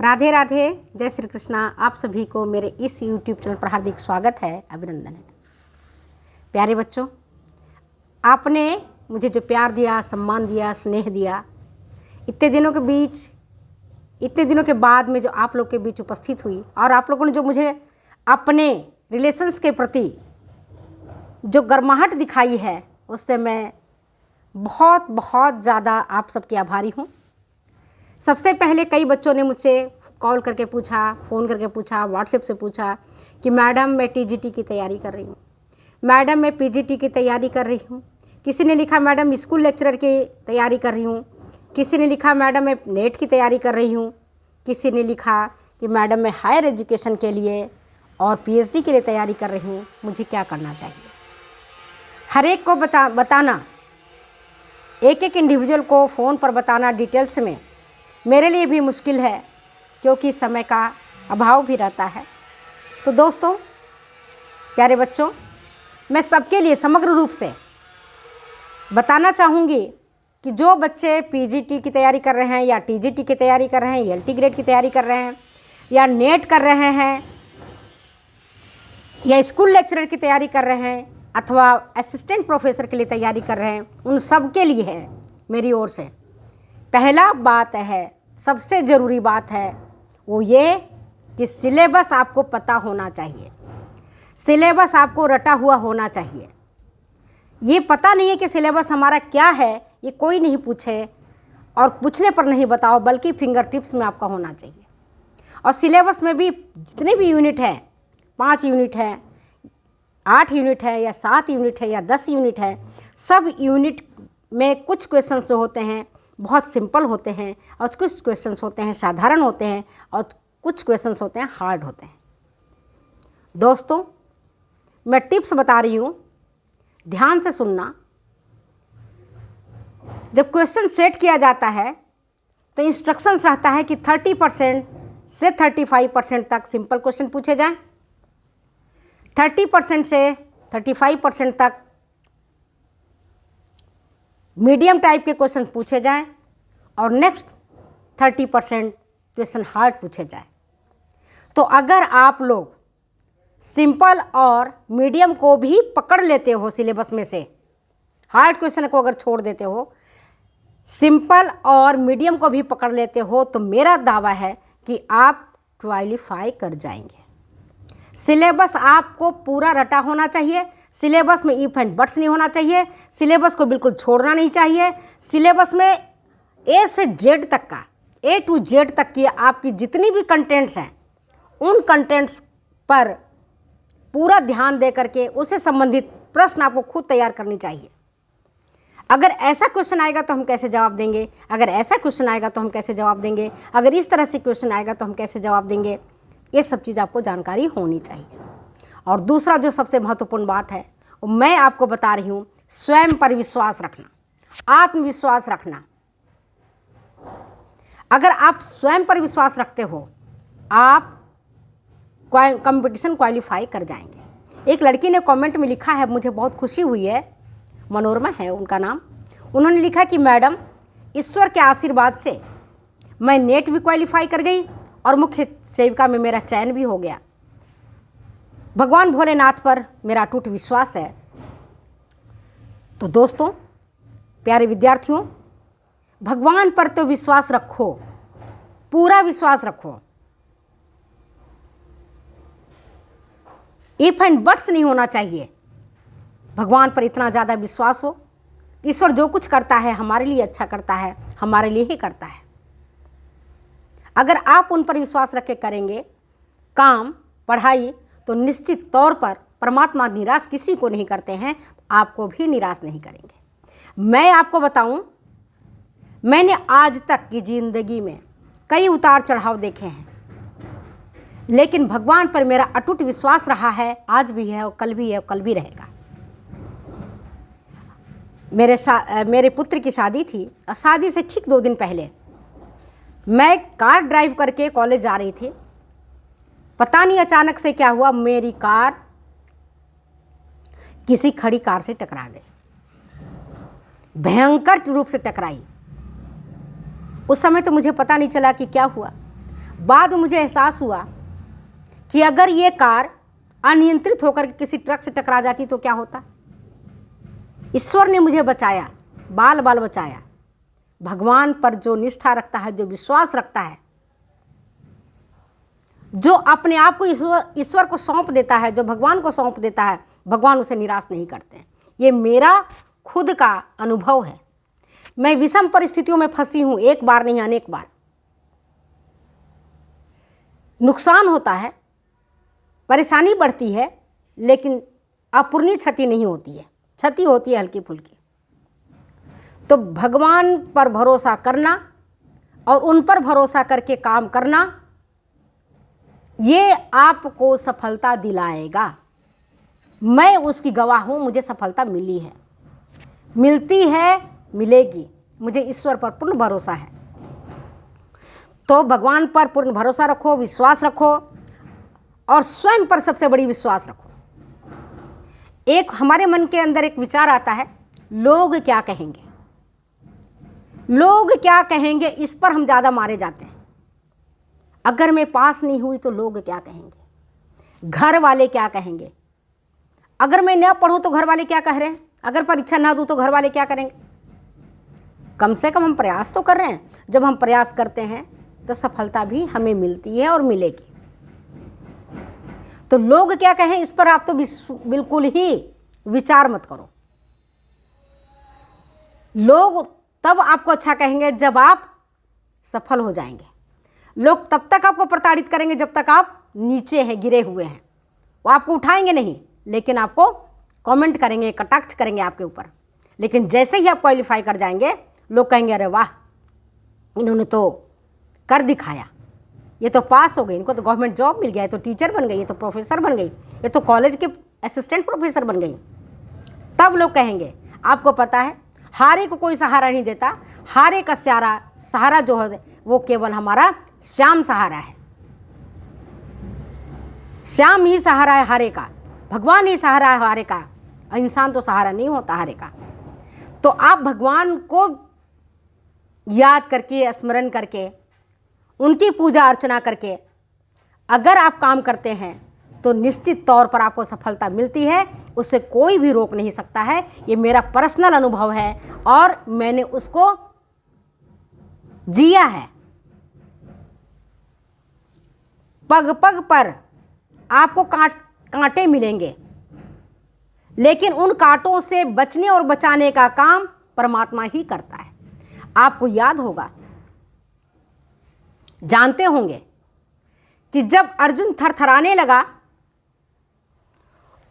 राधे राधे, जय श्री कृष्णा। आप सभी को मेरे इस YouTube चैनल पर हार्दिक स्वागत है, अभिनंदन है। प्यारे बच्चों, आपने मुझे जो प्यार दिया, सम्मान दिया, स्नेह दिया, इतने दिनों के बाद में जो आप लोग के बीच उपस्थित हुई और आप लोगों ने जो मुझे अपने रिलेशंस के प्रति जो गर्माहट दिखाई है, उससे मैं बहुत बहुत ज़्यादा आप सबकी आभारी हूँ। सबसे पहले कई बच्चों ने मुझसे कॉल करके पूछा, फ़ोन करके पूछा, व्हाट्सएप से पूछा कि मैडम मैं टीजीटी की तैयारी कर रही हूँ, मैडम मैं पीजीटी की तैयारी कर रही हूँ। किसी ने लिखा मैडम स्कूल लेक्चरर की तैयारी कर रही हूँ, किसी ने लिखा मैडम मैं नेट की तैयारी कर रही हूँ, किसी ने लिखा कि मैडम मैं हायर एजुकेशन के लिए और पीएचडी के लिए तैयारी कर रही हूँ, मुझे क्या करना चाहिए। हर एक को बताना, एक एक इंडिविजुअल को फ़ोन पर बताना डिटेल्स में मेरे लिए भी मुश्किल है, क्योंकि समय का अभाव भी रहता है। तो दोस्तों, प्यारे बच्चों, मैं सबके लिए समग्र रूप से बताना चाहूँगी कि जो बच्चे पीजीटी की तैयारी कर रहे हैं या टीजीटी की तैयारी कर रहे हैं, एलटी ग्रेड की तैयारी कर रहे हैं या नेट कर रहे हैं या स्कूल लेक्चरर की तैयारी कर रहे हैं अथवा असिस्टेंट प्रोफेसर के लिए तैयारी कर रहे हैं, उन सब के लिए है मेरी ओर से पहला बात है, सबसे ज़रूरी बात है वो ये कि सिलेबस आपको पता होना चाहिए, सिलेबस आपको रटा हुआ होना चाहिए। ये पता नहीं है कि सिलेबस हमारा क्या है, ये कोई नहीं पूछे और पूछने पर नहीं बताओ, बल्कि फिंगर टिप्स में आपका होना चाहिए। और सिलेबस में भी जितने भी यूनिट हैं, 5 यूनिट है, 8 यूनिट है या 7 यूनिट है या 10 यूनिट है, सब यूनिट में कुछ क्वेश्चंस जो होते हैं बहुत सिंपल होते हैं और कुछ क्वेश्चंस होते हैं साधारण होते हैं और कुछ क्वेश्चंस होते हैं हार्ड होते हैं। दोस्तों, मैं टिप्स बता रही हूँ, ध्यान से सुनना। जब क्वेश्चन सेट किया जाता है तो इंस्ट्रक्शंस रहता है कि 30% से 35% तक सिंपल क्वेश्चन पूछे जाएं, 30% से 35% तक मीडियम टाइप के क्वेश्चन पूछे जाएं और नेक्स्ट 30% क्वेश्चन हार्ड पूछे जाएं। तो अगर आप लोग सिंपल और मीडियम को भी पकड़ लेते हो सिलेबस में से, हार्ड क्वेश्चन को अगर छोड़ देते हो, सिंपल और मीडियम को भी पकड़ लेते हो, तो मेरा दावा है कि आप क्वालिफाई कर जाएंगे। सिलेबस आपको पूरा रटा होना चाहिए, सिलेबस में इफ एंड बट्स नहीं होना चाहिए, सिलेबस को बिल्कुल छोड़ना नहीं चाहिए। सिलेबस में ए से जेड तक का, ए टू जेड तक की आपकी जितनी भी कंटेंट्स हैं, उन कंटेंट्स पर पूरा ध्यान दे करके उससे संबंधित प्रश्न आपको खुद तैयार करनी चाहिए। अगर ऐसा क्वेश्चन आएगा तो हम कैसे जवाब देंगे, अगर ऐसा क्वेश्चन आएगा तो हम कैसे जवाब देंगे, अगर इस तरह से क्वेश्चन आएगा तो हम कैसे जवाब देंगे, ये सब चीज़ आपको जानकारी होनी चाहिए। और दूसरा जो सबसे महत्वपूर्ण बात है वो मैं आपको बता रही हूँ, स्वयं पर विश्वास रखना, आत्मविश्वास रखना। अगर आप स्वयं पर विश्वास रखते हो, आप कंपटीशन क्वालिफाई कर जाएंगे। एक लड़की ने कमेंट में लिखा है, मुझे बहुत खुशी हुई है, मनोरमा है उनका नाम। उन्होंने लिखा कि मैडम, ईश्वर के आशीर्वाद से मैं नेट भी क्वालिफाई कर गई और मुख्य सेविका में मेरा चयन भी हो गया। भगवान भोलेनाथ पर मेरा अटूट विश्वास है। तो दोस्तों, प्यारे विद्यार्थियों, भगवान पर तो विश्वास रखो, पूरा विश्वास रखो। इफ एंड बट्स नहीं होना चाहिए। भगवान पर इतना ज़्यादा विश्वास हो, ईश्वर जो कुछ करता है हमारे लिए अच्छा करता है, हमारे लिए ही करता है। अगर आप उन पर विश्वास रख के करेंगे काम, पढ़ाई, तो निश्चित तौर पर परमात्मा निराश किसी को नहीं करते हैं, आपको भी निराश नहीं करेंगे। मैं आपको बताऊं, मैंने आज तक की ज़िंदगी में कई उतार चढ़ाव देखे हैं, लेकिन भगवान पर मेरा अटूट विश्वास रहा है, आज भी है और कल भी है और कल भी रहेगा। मेरे पुत्र की शादी थी और शादी से ठीक 2 दिन पहले मैं कार ड्राइव करके कॉलेज जा रही थी। पता नहीं अचानक से क्या हुआ, मेरी कार किसी खड़ी कार से टकरा गई, भयंकर रूप से टकराई। उस समय तो मुझे पता नहीं चला कि क्या हुआ। बाद में मुझे एहसास हुआ कि अगर ये कार अनियंत्रित होकर किसी ट्रक से टकरा जाती तो क्या होता। ईश्वर ने मुझे बचाया, बाल बाल बचाया। भगवान पर जो निष्ठा रखता है, जो विश्वास रखता है, जो अपने आप को ईश्वर को सौंप देता है, जो भगवान को सौंप देता है, भगवान उसे निराश नहीं करते। ये मेरा खुद का अनुभव है। मैं विषम परिस्थितियों में फंसी हूं, एक बार नहीं अनेक बार। नुकसान होता है, परेशानी बढ़ती है, लेकिन अपूर्णीय क्षति नहीं होती है। क्षति होती है हल्की फुल्की। तो भगवान पर भरोसा करना और उन पर भरोसा करके काम करना, ये आपको सफलता दिलाएगा। मैं उसकी गवाह हूँ, मुझे सफलता मिली है, मिलती है, मिलेगी। मुझे ईश्वर पर पूर्ण भरोसा है। तो भगवान पर पूर्ण भरोसा रखो, विश्वास रखो और स्वयं पर सबसे बड़ी विश्वास रखो। एक हमारे मन के अंदर एक विचार आता है, लोग क्या कहेंगे, लोग क्या कहेंगे, इस पर हम ज़्यादा मारे जाते हैं। अगर मैं पास नहीं हुई तो लोग क्या कहेंगे, घर वाले क्या कहेंगे, अगर मैं न पढ़ूं तो घर वाले क्या कह रहे हैं, अगर परीक्षा ना दूं तो घर वाले क्या करेंगे। कम से कम हम प्रयास तो कर रहे हैं। जब हम प्रयास करते हैं तो सफलता भी हमें मिलती है और मिलेगी। तो लोग क्या कहें, इस पर आप तो बिल्कुल ही विचार मत करो। लोग तब आपको अच्छा कहेंगे जब आप सफल हो जाएंगे। लोग तब तक आपको प्रताड़ित करेंगे जब तक आप नीचे हैं, गिरे हुए हैं। वो आपको उठाएंगे नहीं, लेकिन आपको कमेंट करेंगे, कटाक्ष करेंगे आपके ऊपर। लेकिन जैसे ही आप क्वालिफाई कर जाएंगे, लोग कहेंगे अरे वाह, इन्होंने तो कर दिखाया, ये तो पास हो गई, इनको तो गवर्नमेंट जॉब मिल गया, ये तो टीचर बन गई, ये तो प्रोफेसर बन गई, ये तो कॉलेज के असिस्टेंट प्रोफेसर बन गई। तब लोग कहेंगे। आपको पता है, हारे को कोई सहारा नहीं देता। हारे का सहारा जो है वो केवल हमारा श्याम सहारा है। श्याम ही सहारा है हारे का, भगवान ही सहारा है हारे का। इंसान तो सहारा नहीं होता हारे का। तो आप भगवान को याद करके, स्मरण करके, उनकी पूजा अर्चना करके अगर आप काम करते हैं तो निश्चित तौर पर आपको सफलता मिलती है। उससे कोई भी रोक नहीं सकता है। ये मेरा पर्सनल अनुभव है और मैंने उसको जिया है। पग पग पर आपको कांटे मिलेंगे, लेकिन उन कांटों से बचने और बचाने का काम परमात्मा ही करता है। आपको याद होगा, जानते होंगे कि जब अर्जुन थरथराने लगा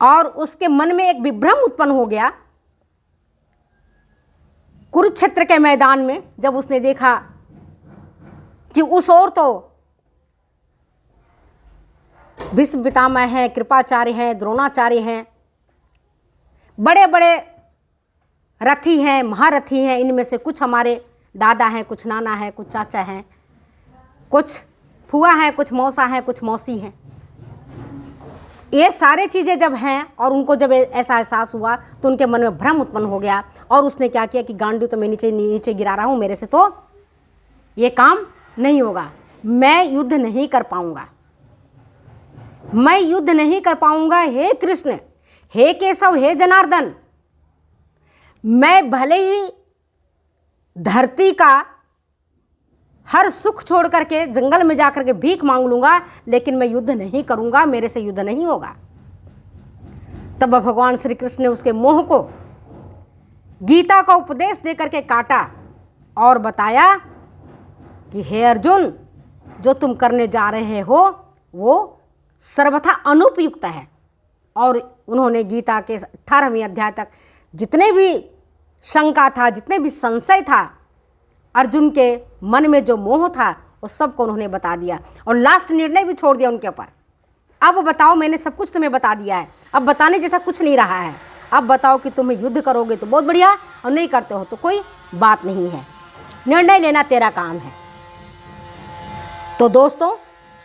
और उसके मन में एक विभ्रम उत्पन्न हो गया कुरुक्षेत्र के मैदान में, जब उसने देखा कि उस ओर तो भीष्म पितामह हैं, कृपाचार्य हैं, द्रोणाचार्य हैं, बड़े बड़े रथी हैं, महारथी हैं। इनमें से कुछ हमारे दादा हैं, कुछ नाना हैं, कुछ चाचा हैं, कुछ फुआ हैं, कुछ मौसा हैं, कुछ मौसी हैं। ये सारे चीज़ें जब हैं और उनको जब ऐसा एहसास हुआ तो उनके मन में भ्रम उत्पन्न हो गया और उसने क्या किया कि गांडी तो मैं नीचे नीचे गिरा रहा हूँ, मेरे से तो ये काम नहीं होगा, मैं युद्ध नहीं कर पाऊंगा, मैं युद्ध नहीं कर पाऊंगा। हे कृष्ण, हे केशव, हे जनार्दन, मैं भले ही धरती का हर सुख छोड़ करके जंगल में जाकर के भीख मांग लूंगा, लेकिन मैं युद्ध नहीं करूंगा, मेरे से युद्ध नहीं होगा। तब भगवान श्री कृष्ण ने उसके मोह को गीता का उपदेश देकर के काटा और बताया कि हे अर्जुन, जो तुम करने जा रहे हो वो सर्वथा अनुपयुक्त है। और उन्होंने गीता के 18वें अध्याय तक जितने भी शंका था, जितने भी संशय था, अर्जुन के मन में जो मोह था, वो सबको उन्होंने बता दिया और लास्ट निर्णय भी छोड़ दिया उनके ऊपर। अब बताओ, मैंने सब कुछ तुम्हें बता दिया है, अब बताने जैसा कुछ नहीं रहा है। अब बताओ कि तुम्हें युद्ध करोगे तो बहुत बढ़िया, और नहीं करते हो तो कोई बात नहीं है, निर्णय लेना तेरा काम है। तो दोस्तों,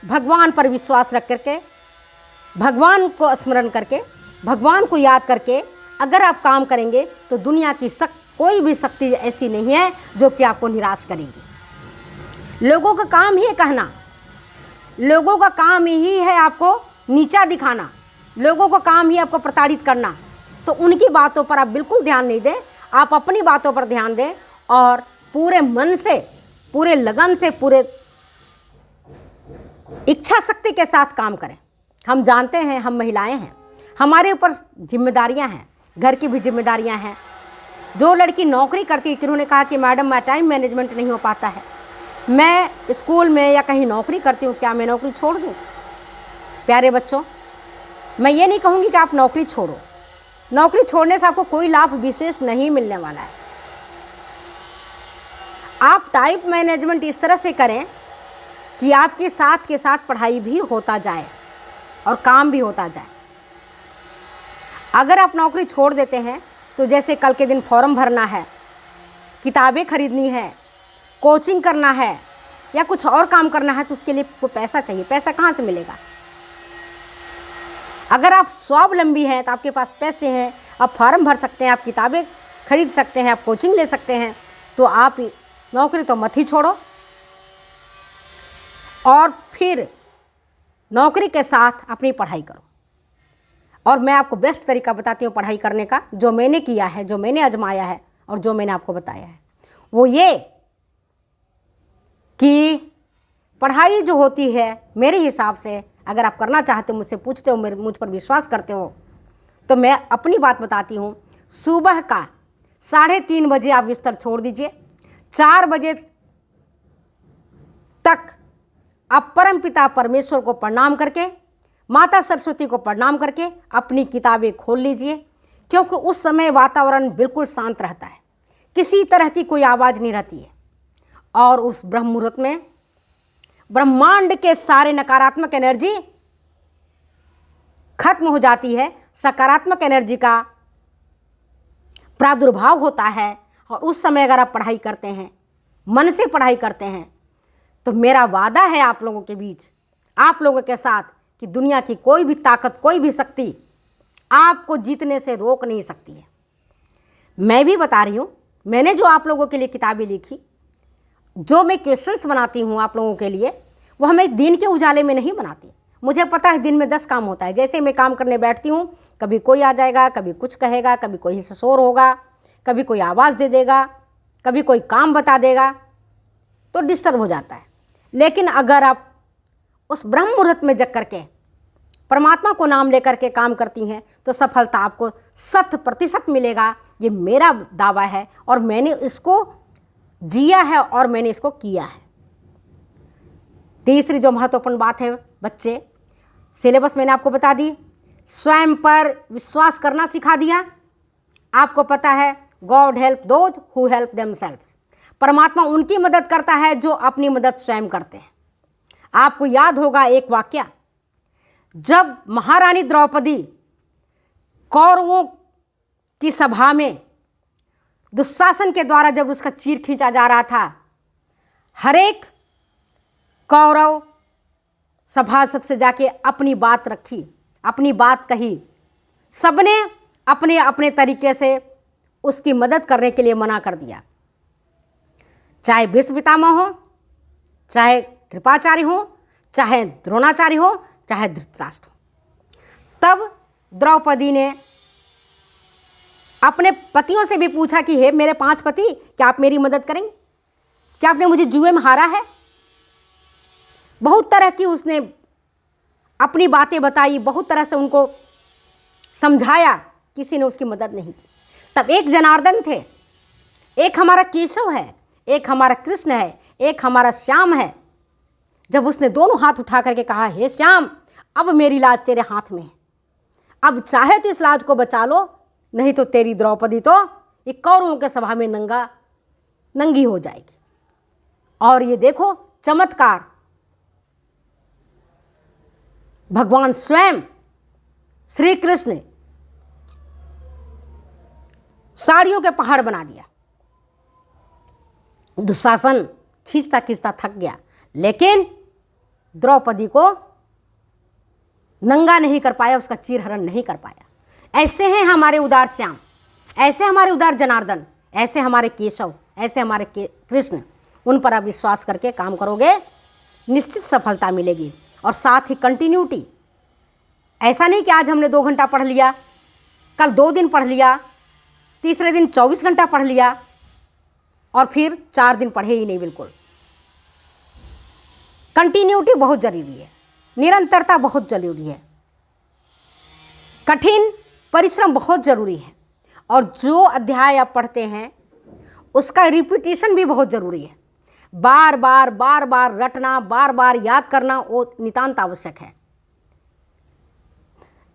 भगवान पर विश्वास रख करके, भगवान को स्मरण करके, भगवान को याद करके अगर आप काम करेंगे तो दुनिया की कोई भी शक्ति ऐसी नहीं है जो कि आपको निराश करेगी। लोगों का काम ही कहना लोगों का काम ही है आपको नीचा दिखाना, लोगों का काम ही आपको प्रताड़ित करना। तो उनकी बातों पर आप बिल्कुल ध्यान नहीं दें, आप अपनी बातों पर ध्यान दें और पूरे मन से, पूरे लगन से, पूरे इच्छा शक्ति के साथ काम करें। हम जानते हैं हम महिलाएं हैं, हमारे ऊपर जिम्मेदारियां हैं, घर की भी जिम्मेदारियां हैं। जो लड़की नौकरी करती है, किन्होंने कहा कि मैडम मैं टाइम मैनेजमेंट नहीं हो पाता है, मैं स्कूल में या कहीं नौकरी करती हूँ, क्या मैं नौकरी छोड़ दूँ? प्यारे बच्चों, मैं ये नहीं कहूँगी कि आप नौकरी छोड़ो। नौकरी छोड़ने से आपको कोई लाभ विशेष नहीं मिलने वाला है। आप टाइम मैनेजमेंट इस तरह से करें कि आपके साथ के साथ पढ़ाई भी होता जाए और काम भी होता जाए। अगर आप नौकरी छोड़ देते हैं तो जैसे कल के दिन फॉर्म भरना है, किताबें खरीदनी है, कोचिंग करना है या कुछ और काम करना है, तो उसके लिए कोई पैसा चाहिए। पैसा कहाँ से मिलेगा? अगर आप स्वावलंबी हैं तो आपके पास पैसे हैं, आप फॉर्म भर सकते हैं, आप किताबें खरीद सकते हैं, आप कोचिंग ले सकते हैं, तो आप नौकरी तो मत ही छोड़ो। और फिर नौकरी के साथ अपनी पढ़ाई करो। और मैं आपको बेस्ट तरीका बताती हूँ पढ़ाई करने का, जो मैंने किया है, जो मैंने आजमाया है और जो मैंने आपको बताया है, वो ये कि पढ़ाई जो होती है मेरे हिसाब से, अगर आप करना चाहते हो, मुझसे पूछते हो, मुझ पर विश्वास करते हो, तो मैं अपनी बात बताती हूँ। सुबह का 3:30 बजे आप बिस्तर छोड़ दीजिए, 4 बजे तक आप परमपिता परमेश्वर को प्रणाम करके, माता सरस्वती को प्रणाम करके अपनी किताबें खोल लीजिए, क्योंकि उस समय वातावरण बिल्कुल शांत रहता है, किसी तरह की कोई आवाज़ नहीं रहती है। और उस ब्रह्म मुहूर्त में ब्रह्मांड के सारे नकारात्मक एनर्जी खत्म हो जाती है, सकारात्मक एनर्जी का प्रादुर्भाव होता है। और उस समय अगर आप पढ़ाई करते हैं, मन से पढ़ाई करते हैं, तो मेरा वादा है आप लोगों के बीच, आप लोगों के साथ, कि दुनिया की कोई भी ताकत, कोई भी शक्ति आपको जीतने से रोक नहीं सकती है। मैं भी बता रही हूँ, मैंने जो आप लोगों के लिए किताबें लिखी, जो मैं क्वेश्चंस बनाती हूँ आप लोगों के लिए, वो हमें दिन के उजाले में नहीं बनाती। मुझे पता है दिन में 10 काम होता है। जैसे मैं काम करने बैठती हूँ, कभी कोई आ जाएगा, कभी कुछ कहेगा, कभी कोई शोर होगा, कभी कोई आवाज़ दे देगा, कभी कोई काम बता देगा, तो डिस्टर्ब हो जाता है। लेकिन अगर आप उस ब्रह्म मुहूर्त में जग करके परमात्मा को नाम लेकर के काम करती हैं, तो सफलता आपको 100% मिलेगा। ये मेरा दावा है और मैंने इसको जिया है और मैंने इसको किया है। तीसरी जो महत्वपूर्ण बात है, बच्चे, सिलेबस मैंने आपको बता दी, स्वयं पर विश्वास करना सिखा दिया। आपको पता है, God help those who help themselves. परमात्मा उनकी मदद करता है जो अपनी मदद स्वयं करते हैं। आपको याद होगा एक वाक्य, जब महारानी द्रौपदी कौरवों की सभा में दुशासन के द्वारा जब उसका चीर खींचा जा रहा था, हर एक कौरव सभासद से जाके अपनी बात रखी, अपनी बात कही। सबने अपने अपने तरीके से उसकी मदद करने के लिए मना कर दिया, चाहे भीष्म पितामह हो, चाहे कृपाचार्य हो, चाहे द्रोणाचार्य हो, चाहे धृतराष्ट्र हो। तब द्रौपदी ने अपने पतियों से भी पूछा कि हे मेरे 5 पति, क्या आप मेरी मदद करेंगे? क्या आपने मुझे जुए में हारा है? बहुत तरह की उसने अपनी बातें बताई, बहुत तरह से उनको समझाया, किसी ने उसकी मदद नहीं की। तब एक जनार्दन थे, एक हमारा केशव है, एक हमारा कृष्ण है, एक हमारा श्याम है। जब उसने दोनों हाथ उठा करके कहा, हे श्याम, अब मेरी लाज तेरे हाथ में है, अब चाहे तो इस लाज को बचा लो, नहीं तो तेरी द्रौपदी तो एक कौरवों के सभा में नंगी हो जाएगी। और ये देखो चमत्कार, भगवान स्वयं श्री कृष्ण ने साड़ियों के पहाड़ बना दिया। दुशासन खींचता खींचता थक गया, लेकिन द्रौपदी को नंगा नहीं कर पाया, उसका चीरहरण नहीं कर पाया। ऐसे हैं हमारे उदार श्याम, ऐसे हमारे उदार जनार्दन, ऐसे हमारे केशव, ऐसे हमारे कृष्ण। उन पर आप विश्वास करके काम करोगे, निश्चित सफलता मिलेगी। और साथ ही कंटिन्यूटी। ऐसा नहीं कि आज हमने 2 घंटा पढ़ लिया, कल 2 दिन पढ़ लिया, तीसरे दिन 24 घंटा पढ़ लिया और फिर 4 दिन पढ़े ही नहीं। बिल्कुल कंटिन्यूटी बहुत ज़रूरी है, निरंतरता बहुत ज़रूरी है, कठिन परिश्रम बहुत ज़रूरी है, और जो अध्याय आप पढ़ते हैं उसका रिपीटिशन भी बहुत ज़रूरी है। बार बार रटना, बार बार याद करना वो नितांत आवश्यक है।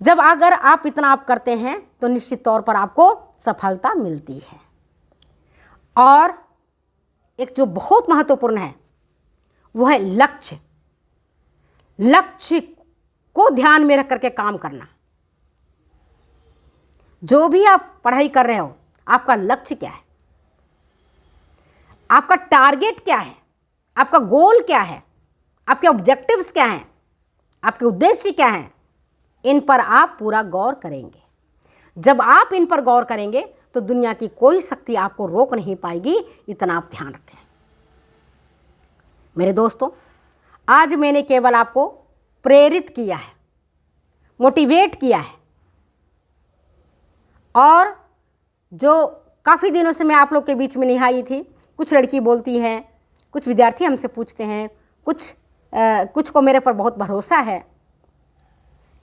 जब अगर आप इतना आप करते हैं तो निश्चित तौर पर आपको सफलता मिलती है। और एक जो बहुत महत्वपूर्ण है वो है लक्ष्य। लक्ष्य को ध्यान में रख करके काम करना। जो भी आप पढ़ाई कर रहे हो, आपका लक्ष्य क्या है, आपका टारगेट क्या है, आपका गोल क्या है, आपके ऑब्जेक्टिव्स क्या हैं, आपके उद्देश्य क्या हैं, इन पर आप पूरा गौर करेंगे। जब आप इन पर गौर करेंगे तो दुनिया की कोई शक्ति आपको रोक नहीं पाएगी। इतना आप ध्यान रखें। मेरे दोस्तों, आज मैंने केवल आपको प्रेरित किया है, मोटिवेट किया है, और जो काफ़ी दिनों से मैं आप लोग के बीच में नहीं आई थी। कुछ लड़की बोलती हैं, कुछ विद्यार्थी हमसे पूछते हैं, कुछ को मेरे पर बहुत भरोसा है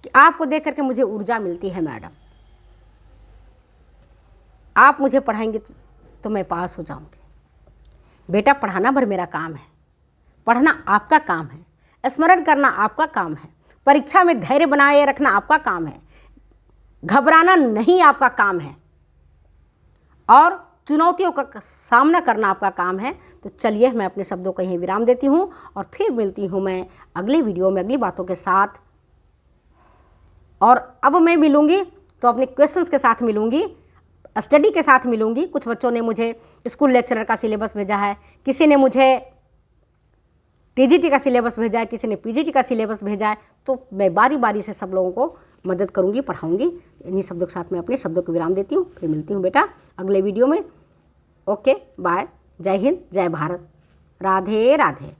कि आपको देख करके मुझे ऊर्जा मिलती है। मैडम, आप मुझे पढ़ाएंगे तो मैं पास हो जाऊंगी। बेटा, पढ़ाना भर मेरा काम है, पढ़ना आपका काम है, स्मरण करना आपका काम है, परीक्षा में धैर्य बनाए रखना आपका काम है, घबराना नहीं आपका काम है, और चुनौतियों का सामना करना आपका काम है। तो चलिए, मैं अपने शब्दों को यहीं विराम देती हूँ और फिर मिलती हूँ मैं अगले वीडियो में अगली बातों के साथ। और अब मैं मिलूँगी तो अपने क्वेश्चंस के साथ मिलूँगी, स्टडी के साथ मिलूँगी। कुछ बच्चों ने मुझे स्कूल लेक्चरर का सिलेबस भेजा है, किसी ने मुझे टीजीटी का सिलेबस भेजा है, किसी ने पीजीटी का सिलेबस भेजा है। तो मैं बारी बारी से सब लोगों को मदद करूँगी, पढ़ाऊँगी। इन्हीं शब्दों के साथ मैं अपने शब्दों को विराम देती हूँ। फिर मिलती हूँ बेटा अगले वीडियो में। Okay, bye. जय हिंद, जय भारत, राधे राधे।